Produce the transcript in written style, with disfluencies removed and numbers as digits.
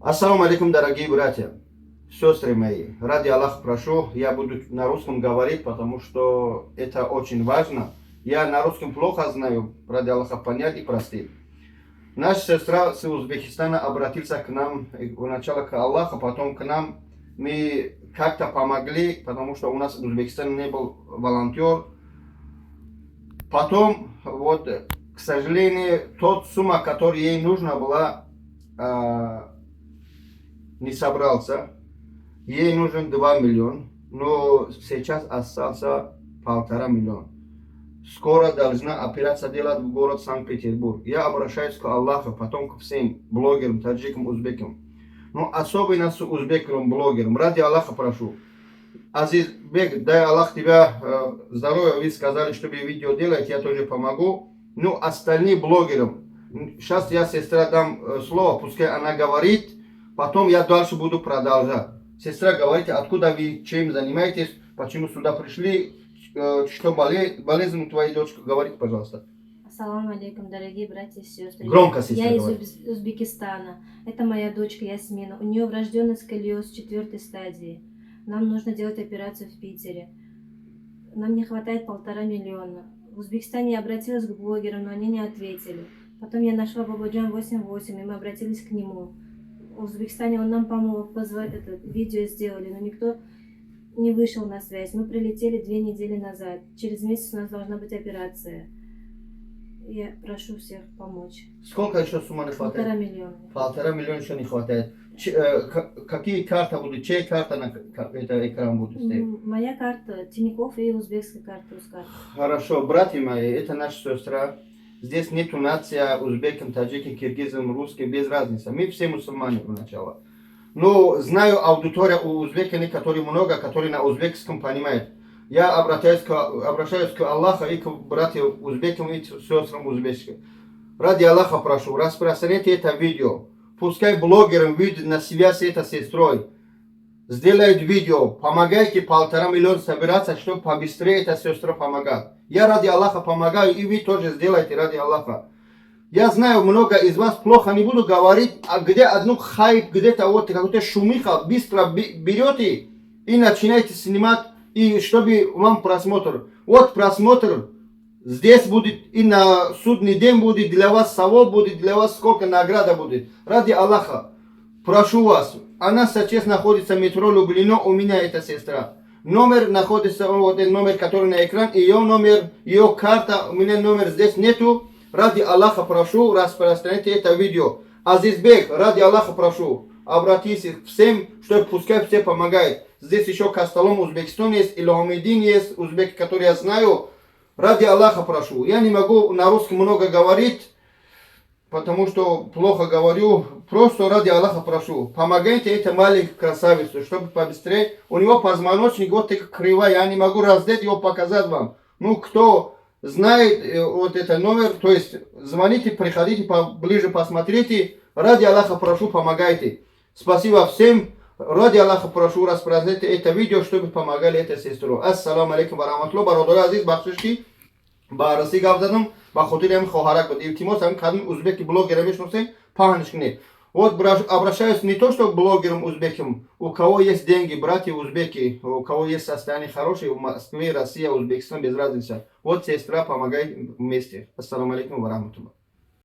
Ассаламу алейкум, дорогие братья, сестры мои. Ради Аллаха прошу, я буду на русском говорить, потому что это очень важно. Я на русском плохо знаю, ради Аллаха понять и простить. Наша сестра с Узбекистана обратился к нам, сначала к Аллаху, потом к нам. Мы как-то помогли, потому что у нас в Узбекистане не был волонтер. Потом, вот, к сожалению, тот сумма, которая ей нужна была, не собрался. Ей нужен 2 миллиона, но сейчас остался 1,5 миллиона. Скоро должна операция делать в город Санкт-Петербург. Я обращаюсь к Аллаху, потом ко всем блогерам, таджикам, узбекам. Но особенно с узбекам, блогерам. Ради Аллаха прошу. Азизбек, дай Аллах тебя здоровья. Вы сказали, чтобы видео делать, я тоже помогу. Ну, остальным блогерам. Сейчас я сестра дам слово, пускай она говорит. Потом я дальше буду продолжать. Сестра, говорите, откуда вы, чем занимаетесь, почему сюда пришли, что болезнь у твоей дочки, говорите, пожалуйста. Ассаламу алейкум, дорогие братья и сестры. Громко, сестра, я из Узбекистана. Это моя дочка Ясмина. У нее врожденный сколиоз 4 стадии. Нам нужно делать операцию в Питере. Нам не хватает 1,5 миллиона. В Узбекистане я обратилась к блогерам, но они не ответили. Потом я нашла Бабаджан 88, и мы обратились к нему. В Узбекистане он нам помог, видео сделали, но никто не вышел на связь. Мы прилетели 2 недели назад. Через месяц у нас должна быть операция. Я прошу всех помочь. Сколько еще сумма не хватает? 1,5 миллиона. 1,5 миллиона еще не хватает. Какие карты будут? Чья карта на это экран будет стоять? Моя карта Тинькофф и узбекская карта. Хорошо, братья мои, это наша сестра. Здесь нету нация, узбекам, таджикам, киргизам, русским, без разницы. Мы все мусульмане поначалу. Но знаю аудиторию у узбеков, которые много, которые на узбекском понимают. Я обращаюсь к Аллаху и к братьям узбекам и сестрам узбекским. Ради Аллаха прошу, распространяйте это видео. Пускай блогерам видят на связь этой сестрой. Сделают видео, помогайте 1,5 миллиона собираться, чтобы побыстрее эта сестра помогает. Я ради Аллаха помогаю, и вы тоже сделайте ради Аллаха. Я знаю, много из вас плохо не буду говорить, а где одну хайп, где-то вот какой-то шумиха, быстро берете и начинаете снимать, и чтобы вам просмотр. Вот просмотр здесь будет, и на судный день будет для вас совок, будет для вас сколько награда будет. Ради Аллаха, прошу вас. Она сейчас находится в метро Люблино, у меня эта сестра. Номер находится, вот этот номер, который на экран, ее номер, ее карта, у меня номер здесь нету. Ради Аллаха прошу, распространяйте это видео. Азизбек, ради Аллаха прошу, обратитесь к всем, чтобы пускай все помогают. Здесь еще Касталом, Узбекистан есть, Илхамидин есть, узбеки, которые я знаю. Ради Аллаха прошу. Я не могу на русском много говорить, потому что плохо говорю. Просто ради Аллаха прошу. Помогайте этой маленькой красавице, чтобы побыстрее. У него позвоночник вот так кривая. Я не могу раздеть его, показать вам. Ну, кто знает вот этот номер, то есть звоните, приходите поближе, посмотрите. Ради Аллаха прошу, помогайте. Спасибо всем. Ради Аллаха прошу, распространяйте это видео, чтобы помогали этой сестру. Ассаламу алейкум ва рахматуллах. Бародари азиз, бахшишки. Бараси гавдадам. Ба хотирем хоҳарак буд. Илтимос ҳам кадми узбеки блогера мешносем, паҳниш кунед. Вот обращаюсь не то, что к блогерам узбекам. У кого есть деньги, братья узбеки, у кого есть состояние хорошее, в Москве, Россия, Узбекистан, без разницы. Вот сестра, помогай вместе. Ассаламу алейкум ва рахматуллах.